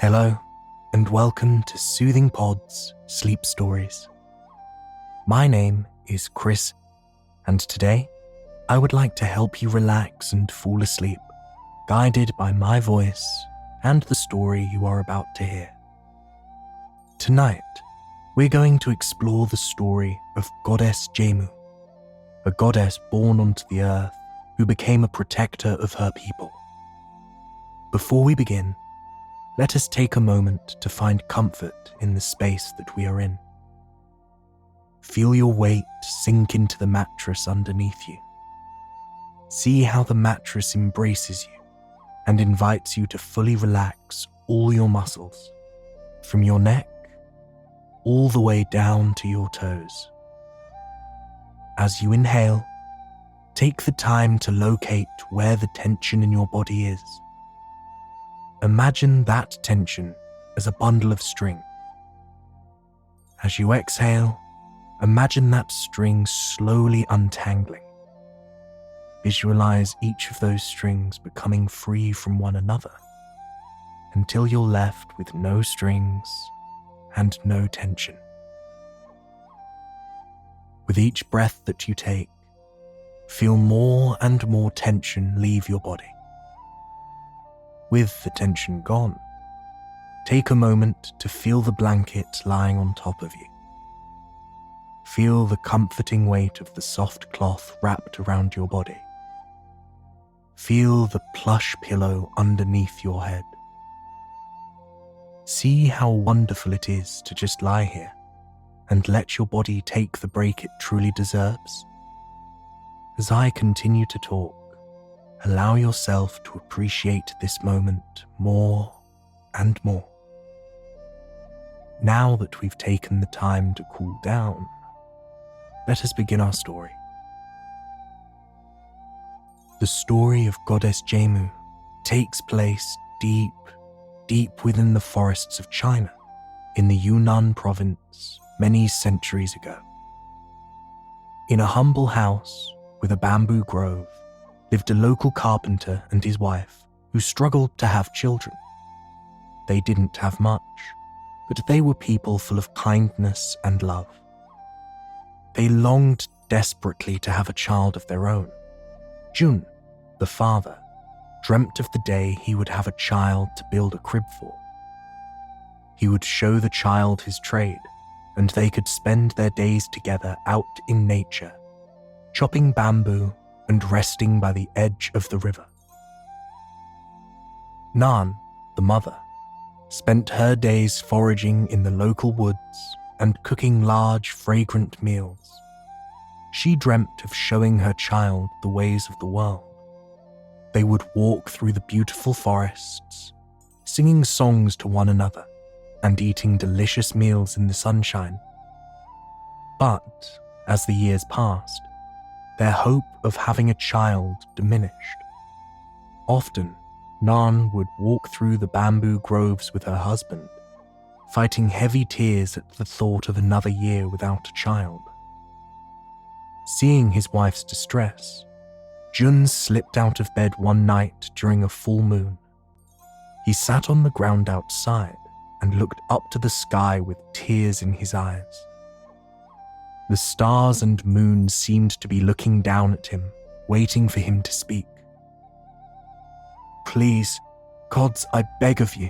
Hello, and welcome to Soothing Pod's Sleep Stories. My name is Chris, and today I would like to help you relax and fall asleep, guided by my voice and the story you are about to hear. Tonight, we're going to explore the story of Goddess Gemu, a goddess born onto the earth who became a protector of her people. Before we begin, let us take a moment to find comfort in the space that we are in. Feel your weight sink into the mattress underneath you. See how the mattress embraces you and invites you to fully relax all your muscles, from your neck all the way down to your toes. As you inhale, take the time to locate where the tension in your body is. Imagine that tension as a bundle of string. As you exhale, imagine that string slowly untangling. Visualize each of those strings becoming free from one another until you're left with no strings and no tension. With each breath that you take, feel more and more tension leave your body. With the tension gone, take a moment to feel the blanket lying on top of you. Feel the comforting weight of the soft cloth wrapped around your body. Feel the plush pillow underneath your head. See how wonderful it is to just lie here and let your body take the break it truly deserves. As I continue to talk, allow yourself to appreciate this moment more and more. Now that we've taken the time to cool down, let us begin our story. The story of Goddess Gemu takes place deep within the forests of China, in the Yunnan province, many centuries ago. In a humble house with a bamboo grove, lived a local carpenter and his wife who struggled to have children. They didn't have much, but they were people full of kindness and love. They longed desperately to have a child of their own. Jun, the father, dreamt of the day he would have a child to build a crib for. He would show the child his trade, and they could spend their days together out in nature, chopping bamboo and resting by the edge of the river. Nan, the mother, spent her days foraging in the local woods and cooking large, fragrant meals. She dreamt of showing her child the ways of the world. They would walk through the beautiful forests, singing songs to one another and eating delicious meals in the sunshine. But as the years passed, their hope of having a child diminished. Often, Nan would walk through the bamboo groves with her husband, fighting heavy tears at the thought of another year without a child. Seeing his wife's distress, Jun slipped out of bed one night during a full moon. He sat on the ground outside and looked up to the sky with tears in his eyes. The stars and moon seemed to be looking down at him, waiting for him to speak. "Please, gods, I beg of you,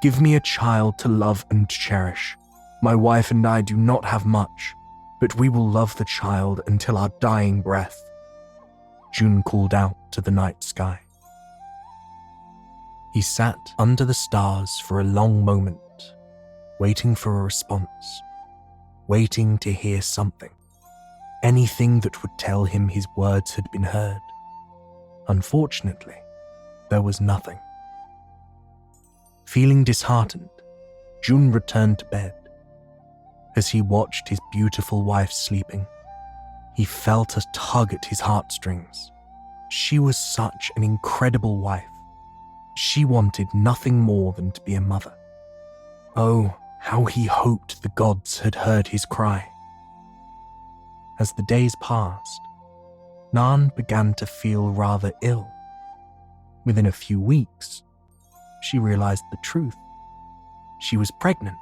give me a child to love and cherish. My wife and I do not have much, but we will love the child until our dying breath," Jun called out to the night sky. He sat under the stars for a long moment, waiting for a response. Waiting to hear something, anything that would tell him his words had been heard. Unfortunately, there was nothing. Feeling disheartened, Jun returned to bed. As he watched his beautiful wife sleeping, he felt a tug at his heartstrings. She was such an incredible wife. She wanted nothing more than to be a mother. Oh, how he hoped the gods had heard his cry. As the days passed, Nan began to feel rather ill. Within a few weeks, she realized the truth. she was pregnant.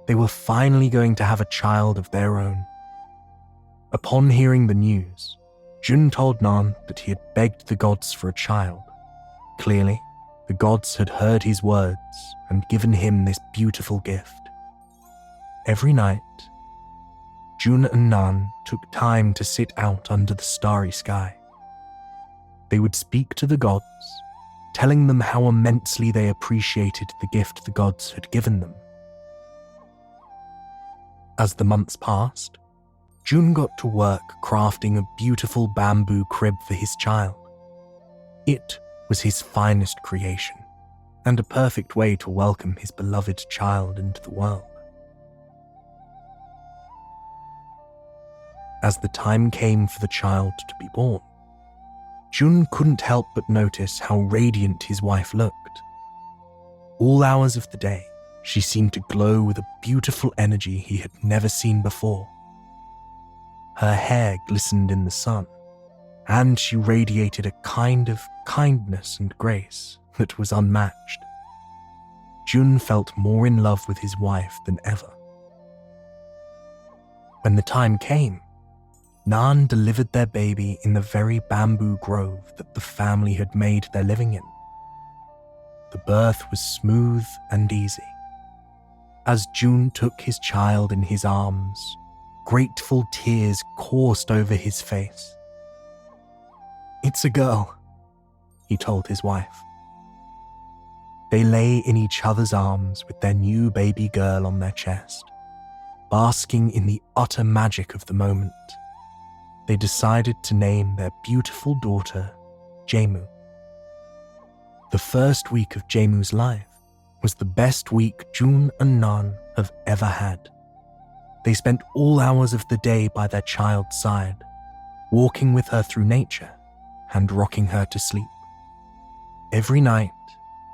They were finally going to have a child of their own. Upon hearing the news, Jun told Nan that he had begged the gods for a child. Clearly, the gods had heard his words and given him this beautiful gift. Every night, Jun and Nan took time to sit out under the starry sky. They would speak to the gods, telling them how immensely they appreciated the gift the gods had given them. As the months passed, Jun got to work crafting a beautiful bamboo crib for his child. It was his finest creation, and a perfect way to welcome his beloved child into the world. As the time came for the child to be born, Jun couldn't help but notice how radiant his wife looked. All hours of the day, she seemed to glow with a beautiful energy he had never seen before. Her hair glistened in the sun, and she radiated a kind of kindness and grace that was unmatched. Jun felt more in love with his wife than ever. When the time came, Nan delivered their baby in the very bamboo grove that the family had made their living in. The birth was smooth and easy. As Jun took his child in his arms, grateful tears coursed over his face. "It's a girl," he told his wife. They lay in each other's arms with their new baby girl on their chest, basking in the utter magic of the moment. They decided to name their beautiful daughter Gemu. The first week of Jemu's life was the best week Jun and Nan have ever had. They spent all hours of the day by their child's side, walking with her through nature and rocking her to sleep. Every night,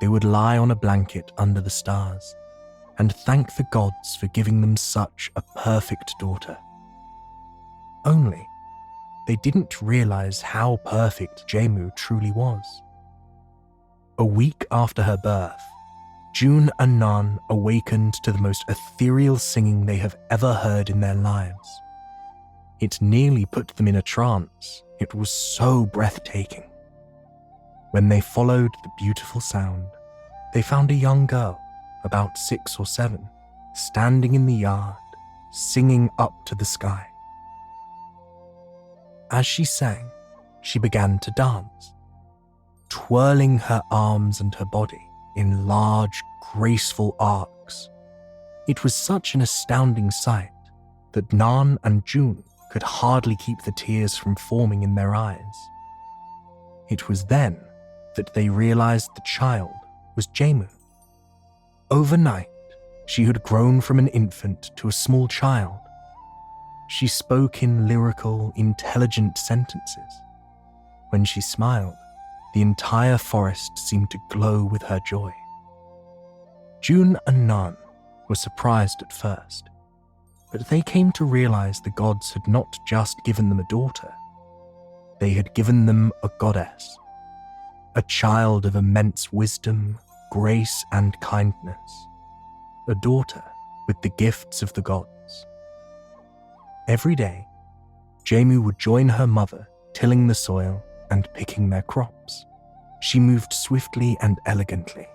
they would lie on a blanket under the stars and thank the gods for giving them such a perfect daughter. Only, they didn't realize how perfect Gemu truly was. A week after her birth, Jun and Nan awakened to the most ethereal singing they have ever heard in their lives. It nearly put them in a trance. It was so breathtaking. When they followed the beautiful sound, they found a young girl, about 6 or 7, standing in the yard, singing up to the sky. As she sang, she began to dance, twirling her arms and her body in large, graceful arcs. It was such an astounding sight that Nan and Jun could hardly keep the tears from forming in their eyes. It was then that they realized the child was Gemu. Overnight, she had grown from an infant to a small child. She spoke in lyrical, intelligent sentences. When she smiled, the entire forest seemed to glow with her joy. Jun and Nan were surprised at first, but they came to realize the gods had not just given them a daughter. They had given them a goddess, a child of immense wisdom, grace, and kindness, a daughter with the gifts of the gods. Every day, Gemu would join her mother tilling the soil and picking their crops. She moved swiftly and elegantly,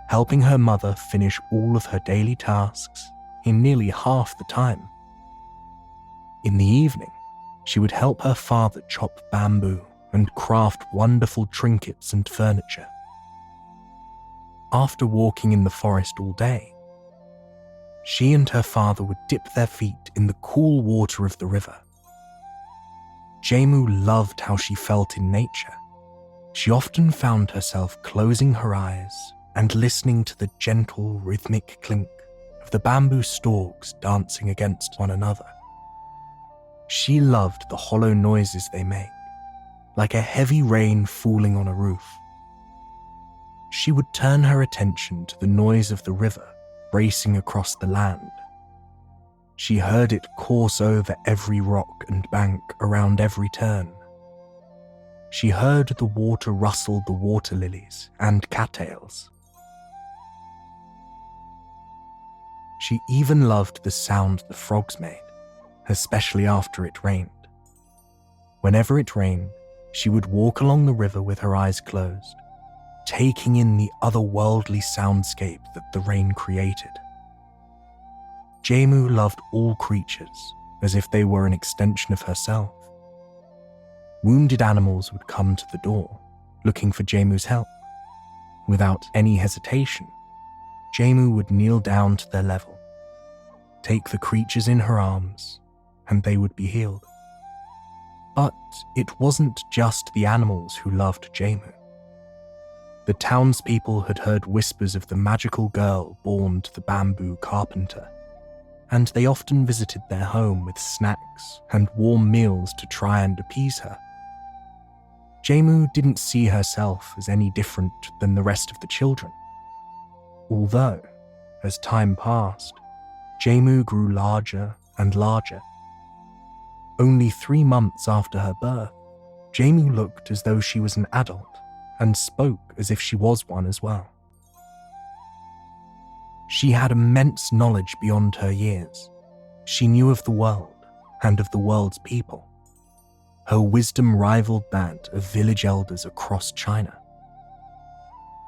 helping her mother finish all of her daily tasks in nearly half the time. In the evening, she would help her father chop bamboo and craft wonderful trinkets and furniture. After walking in the forest all day, she and her father would dip their feet in the cool water of the river. Gemu loved how she felt in nature. She often found herself closing her eyes and listening to the gentle, rhythmic clink of the bamboo stalks dancing against one another. She loved the hollow noises they make, like a heavy rain falling on a roof. She would turn her attention to the noise of the river racing across the land. She heard it course over every rock and bank around every turn. She heard the water rustle the water lilies and cattails. She even loved the sound the frogs made, especially after it rained. Whenever it rained, she would walk along the river with her eyes closed, taking in the otherworldly soundscape that the rain created. Gemu loved all creatures as if they were an extension of herself. Wounded animals would come to the door, looking for Gemu's help. Without any hesitation, Gemu would kneel down to their level, take the creatures in her arms, and they would be healed. But it wasn't just the animals who loved Gemu. The townspeople had heard whispers of the magical girl born to the bamboo carpenter, and they often visited their home with snacks and warm meals to try and appease her. Gemu didn't see herself as any different than the rest of the children. Although, as time passed, Gemu grew larger and larger. Only 3 months after her birth, Gemu looked as though she was an adult and spoke as if she was one as well. She had immense knowledge beyond her years. She knew of the world and of the world's people. Her wisdom rivaled that of village elders across China.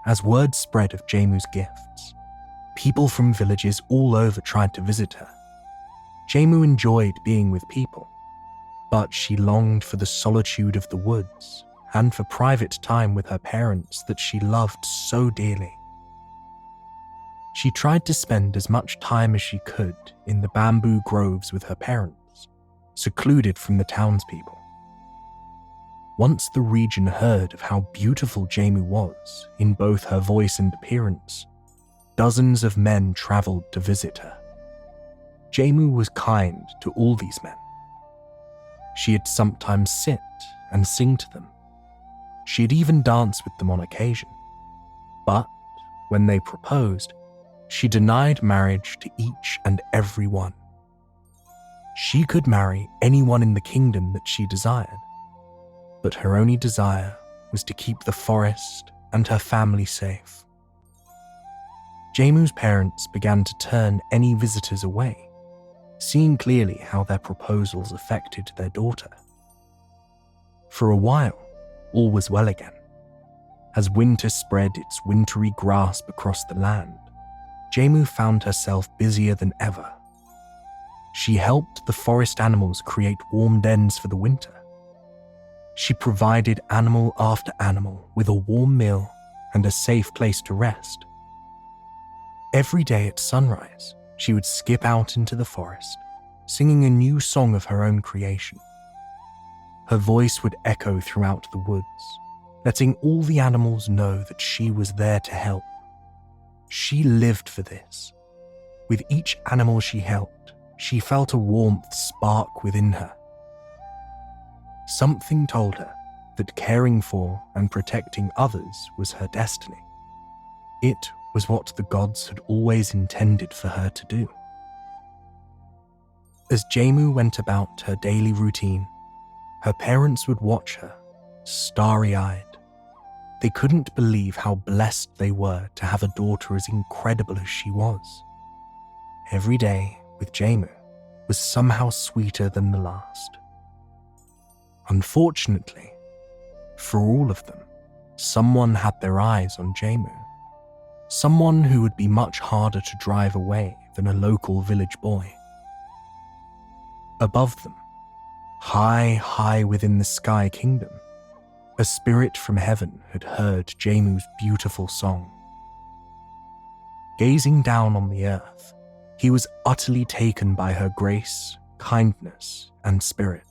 As word spread of Gemu's gifts, people from villages all over tried to visit her. Gemu enjoyed being with people, but she longed for the solitude of the woods and for private time with her parents that she loved so dearly. She tried to spend as much time as she could in the bamboo groves with her parents, secluded from the townspeople. Once the region heard of how beautiful Gemu was in both her voice and appearance, dozens of men traveled to visit her. Gemu was kind to all these men. She'd sometimes sit and sing to them. She'd even dance with them on occasion. But when they proposed, she denied marriage to each and every one. She could marry anyone in the kingdom that she desired, but her only desire was to keep the forest and her family safe. Gemu's parents began to turn any visitors away, seeing clearly how their proposals affected their daughter. For a while, all was well again. As winter spread its wintry grasp across the land, Gemu found herself busier than ever. She helped the forest animals create warm dens for the winter. She provided animal after animal with a warm meal and a safe place to rest. Every day at sunrise, she would skip out into the forest, singing a new song of her own creation. Her voice would echo throughout the woods, letting all the animals know that she was there to help. She lived for this. With each animal she helped, she felt a warmth spark within her. Something told her that caring for and protecting others was her destiny. It was what the gods had always intended for her to do. As Gemu went about her daily routine, her parents would watch her, starry-eyed. They couldn't believe how blessed they were to have a daughter as incredible as she was. Every day with Gemu was somehow sweeter than the last. Unfortunately, for all of them, someone had their eyes on Gemu. Someone who would be much harder to drive away than a local village boy. Above them, high within the sky kingdom, a spirit from heaven had heard Gemu's beautiful song. Gazing down on the earth, he was utterly taken by her grace, kindness, and spirit.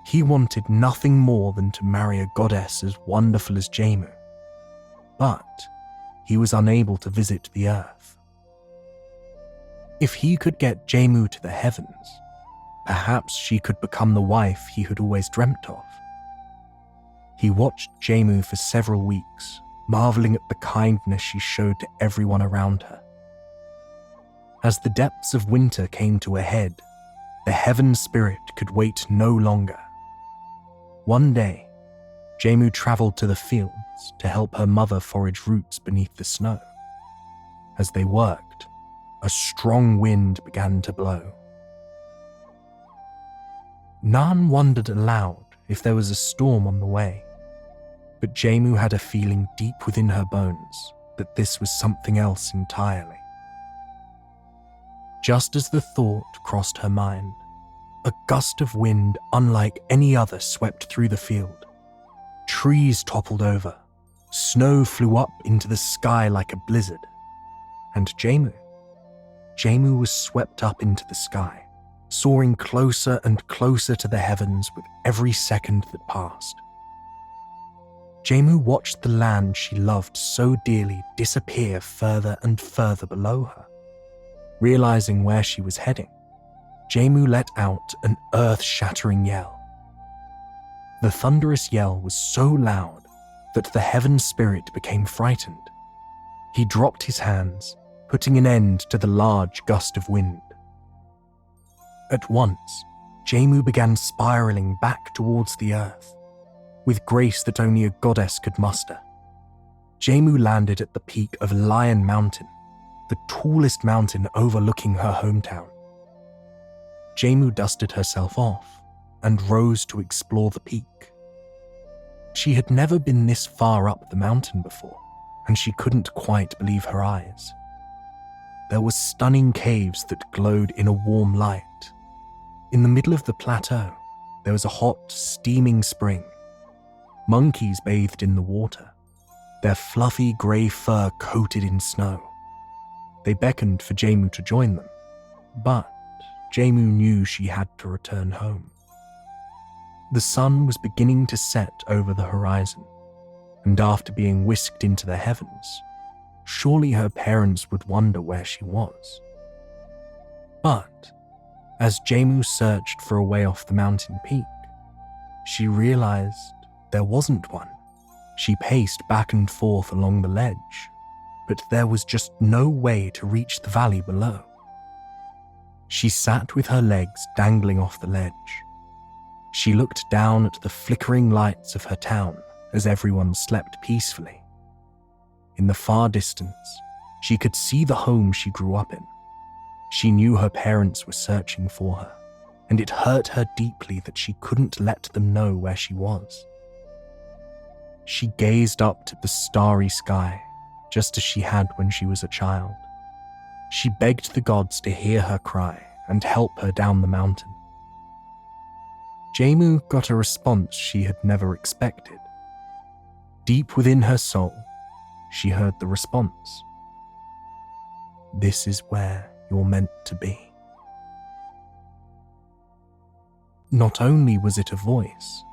He wanted nothing more than to marry a goddess as wonderful as Gemu, but he was unable to visit the earth. If he could get Gemu to the heavens, perhaps she could become the wife he had always dreamt of. He watched Gemu for several weeks, marveling at the kindness she showed to everyone around her. As the depths of winter came to a head, the heaven spirit could wait no longer. One day, Gemu traveled to the fields to help her mother forage roots beneath the snow. As they worked, a strong wind began to blow. Nan wondered aloud if there was a storm on the way, but Gemu had a feeling deep within her bones that this was something else entirely. Just as the thought crossed her mind, a gust of wind unlike any other swept through the field. Trees toppled over, snow flew up into the sky like a blizzard, and Gemu was swept up into the sky, soaring closer and closer to the heavens with every second that passed. Gemu watched the land she loved so dearly disappear further and further below her. Realizing where she was heading, Gemu let out an earth-shattering yell. The thunderous yell was so loud that the heaven spirit became frightened. He dropped his hands, putting an end to the large gust of wind. At once, Gemu began spiraling back towards the earth, with grace that only a goddess could muster. Gemu landed at the peak of Lion Mountain, the tallest mountain overlooking her hometown. Gemu dusted herself off and rose to explore the peak. She had never been this far up the mountain before, and she couldn't quite believe her eyes. There were stunning caves that glowed in a warm light. In the middle of the plateau, there was a hot, steaming spring. Monkeys bathed in the water, their fluffy grey fur coated in snow. They beckoned for Gemu to join them, but Gemu knew she had to return home. The sun was beginning to set over the horizon, and after being whisked into the heavens, surely her parents would wonder where she was. But as Gemu searched for a way off the mountain peak, she realized there wasn't one. She paced back and forth along the ledge, but there was just no way to reach the valley below. She sat with her legs dangling off the ledge. She looked down at the flickering lights of her town as everyone slept peacefully. In the far distance, she could see the home she grew up in. She knew her parents were searching for her, and it hurt her deeply that she couldn't let them know where she was. She gazed up to the starry sky, just as she had when she was a child. She begged the gods to hear her cry and help her down the mountain. Gemu got a response she had never expected. Deep within her soul, she heard the response. "This is where you're meant to be." Not only was it a voice,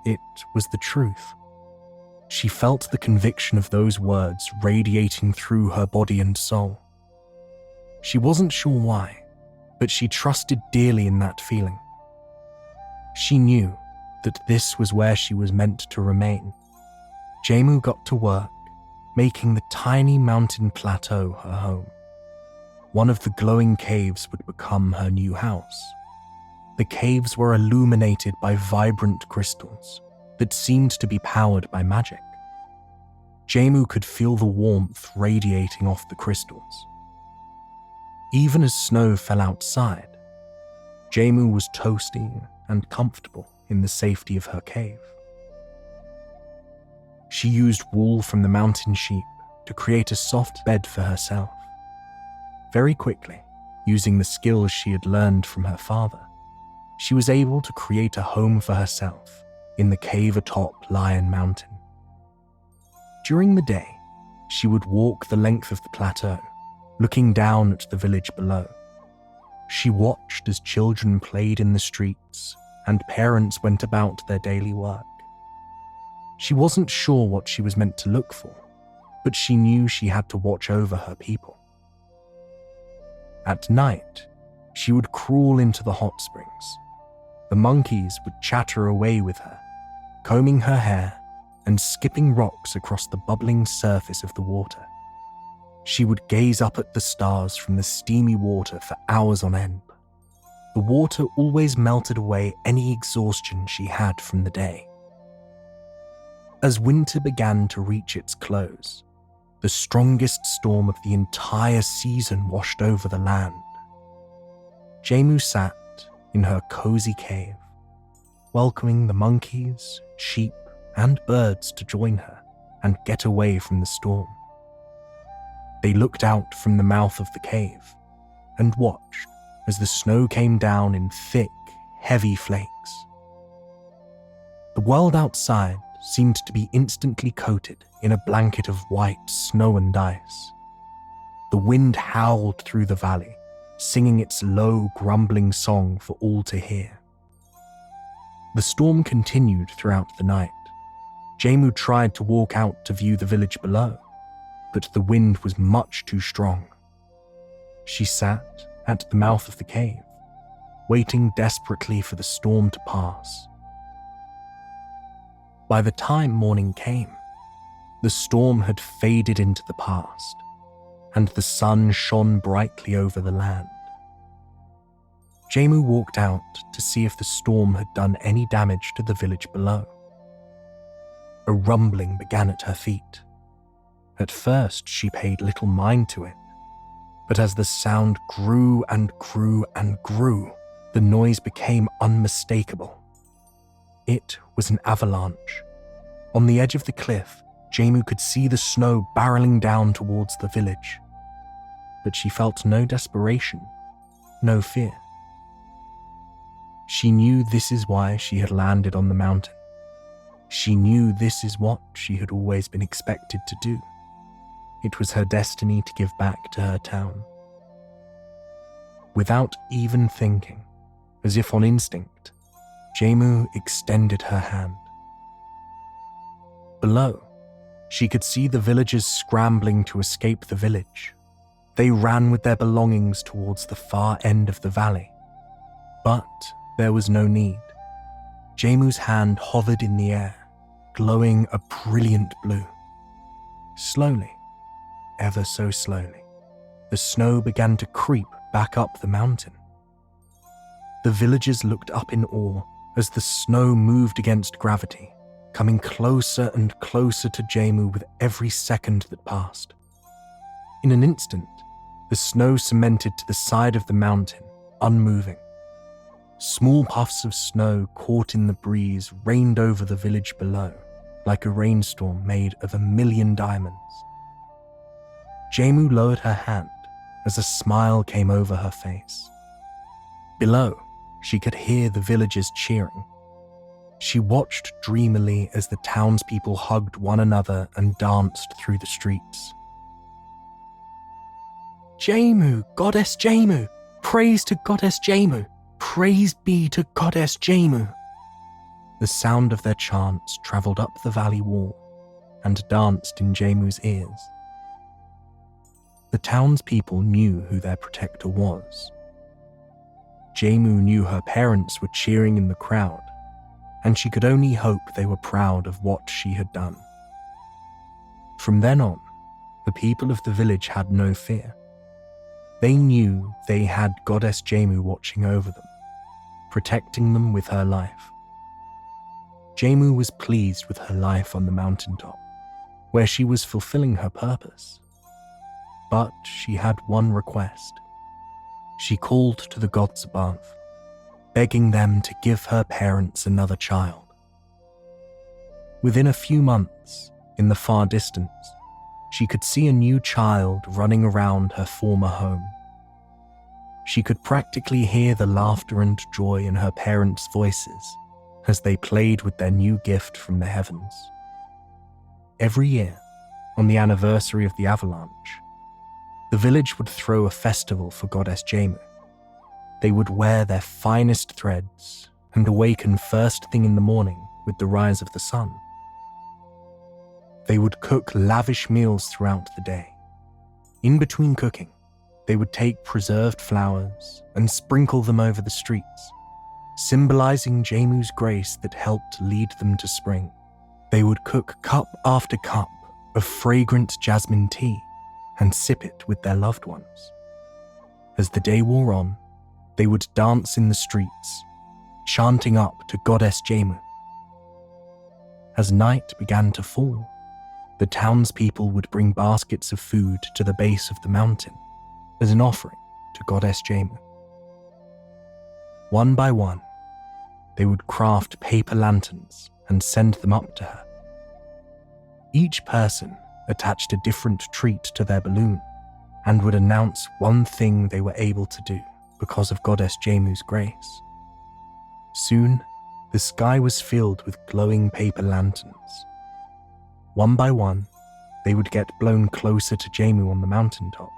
it was the truth. She felt the conviction of those words radiating through her body and soul. She wasn't sure why, but she trusted dearly in that feeling. She knew that this was where she was meant to remain. Gemu got to work, making the tiny mountain plateau her home. One of the glowing caves would become her new house. The caves were illuminated by vibrant crystals that seemed to be powered by magic. Gemu could feel the warmth radiating off the crystals. Even as snow fell outside, Gemu was toasty and comfortable in the safety of her cave. She used wool from the mountain sheep to create a soft bed for herself. Very quickly, using the skills she had learned from her father, she was able to create a home for herself in the cave atop Lion Mountain. During the day, she would walk the length of the plateau, looking down at the village below. She watched as children played in the streets and parents went about their daily work. She wasn't sure what she was meant to look for, but she knew she had to watch over her people. At night, she would crawl into the hot springs. The monkeys would chatter away with her, combing her hair and skipping rocks across the bubbling surface of the water. She would gaze up at the stars from the steamy water for hours on end. The water always melted away any exhaustion she had from the day. As winter began to reach its close, the strongest storm of the entire season washed over the land. Gemu sat in her cozy cave, welcoming the monkeys, sheep, and birds to join her and get away from the storm. They looked out from the mouth of the cave and watched as the snow came down in thick, heavy flakes. The world outside seemed to be instantly coated in a blanket of white snow and ice. The wind howled through the valley, singing its low, grumbling song for all to hear. The storm continued throughout the night. Gemu tried to walk out to view the village below, but the wind was much too strong. She sat at the mouth of the cave, waiting desperately for the storm to pass. By the time morning came, the storm had faded into the past, and the sun shone brightly over the land. Gemu walked out to see if the storm had done any damage to the village below. A rumbling began at her feet. At first, she paid little mind to it, but as the sound grew and grew and grew, the noise became unmistakable. It was an avalanche. On the edge of the cliff, Gemu could see the snow barreling down towards the village, but she felt no desperation, no fear. She knew this is why she had landed on the mountain. She knew this is what she had always been expected to do. It was her destiny to give back to her town. Without even thinking, as if on instinct, Gemu extended her hand. Below, she could see the villagers scrambling to escape the village. They ran with their belongings towards the far end of the valley. But there was no need. Gemu's hand hovered in the air, glowing a brilliant blue. Slowly, ever so slowly, the snow began to creep back up the mountain. The villagers looked up in awe as the snow moved against gravity, coming closer and closer to Gemu with every second that passed. In an instant, the snow cemented to the side of the mountain, unmoving. Small puffs of snow caught in the breeze rained over the village below, like a rainstorm made of 1,000,000 diamonds. Gemu lowered her hand as a smile came over her face. Below, she could hear the villagers cheering. She watched dreamily as the townspeople hugged one another and danced through the streets. Gemu, Goddess Gemu! Praise to Goddess Gemu! Praise be to Goddess Gemu! The sound of their chants travelled up the valley wall and danced in Gemu's ears. The townspeople knew who their protector was. Gemu knew her parents were cheering in the crowd, and she could only hope they were proud of what she had done. From then on, the people of the village had no fear. They knew they had Goddess Gemu watching over them, protecting them with her life. Gemu was pleased with her life on the mountaintop, where she was fulfilling her purpose. But she had one request. She called to the gods above, begging them to give her parents another child. Within a few months, in the far distance, she could see a new child running around her former home. She could practically hear the laughter and joy in her parents' voices as they played with their new gift from the heavens. Every year, on the anniversary of the avalanche, the village would throw a festival for Goddess Gemu. They would wear their finest threads and awaken first thing in the morning with the rise of the sun. They would cook lavish meals throughout the day. In between cooking, they would take preserved flowers and sprinkle them over the streets, symbolizing Gemu's grace that helped lead them to spring. They would cook cup after cup of fragrant jasmine tea and sip it with their loved ones. As the day wore on, they would dance in the streets, chanting up to Goddess Gemu. As night began to fall, the townspeople would bring baskets of food to the base of the mountain as an offering to Goddess Gemu. One by one, they would craft paper lanterns and send them up to her. Each person attached a different treat to their balloon and would announce one thing they were able to do because of Goddess Gemu's grace. Soon, the sky was filled with glowing paper lanterns. One by one, they would get blown closer to Gemu on the mountaintop.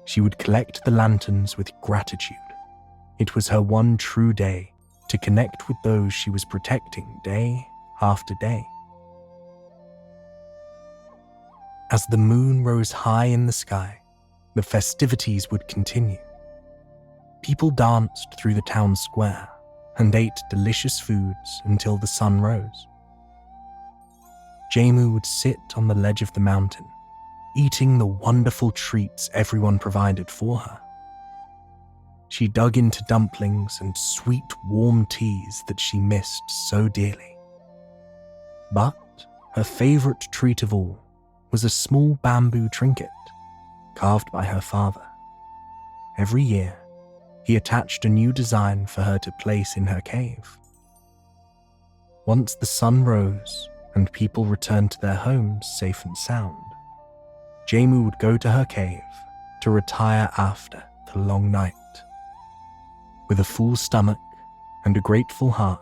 She would collect the lanterns with gratitude. It was her one true day to connect with those she was protecting day after day. As the moon rose high in the sky, the festivities would continue. People danced through the town square and ate delicious foods until the sun rose. Gemu would sit on the ledge of the mountain, eating the wonderful treats everyone provided for her. She dug into dumplings and sweet, warm teas that she missed so dearly. But her favorite treat of all was a small bamboo trinket carved by her father. Every year, he attached a new design for her to place in her cave. Once the sun rose and people returned to their homes safe and sound, Gemu would go to her cave to retire after the long night. With a full stomach and a grateful heart,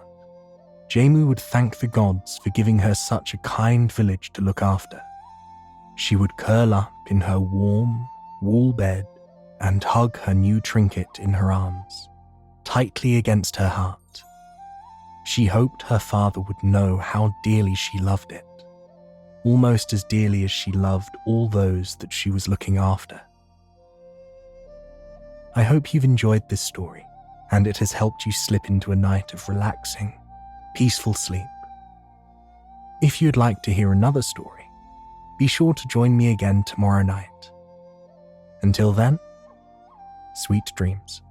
Gemu would thank the gods for giving her such a kind village to look after. She would curl up in her warm, wool bed and hug her new trinket in her arms, tightly against her heart. She hoped her father would know how dearly she loved it, almost as dearly as she loved all those that she was looking after. I hope you've enjoyed this story and it has helped you slip into a night of relaxing, peaceful sleep. If you'd like to hear another story, be sure to join me again tomorrow night. Until then, sweet dreams.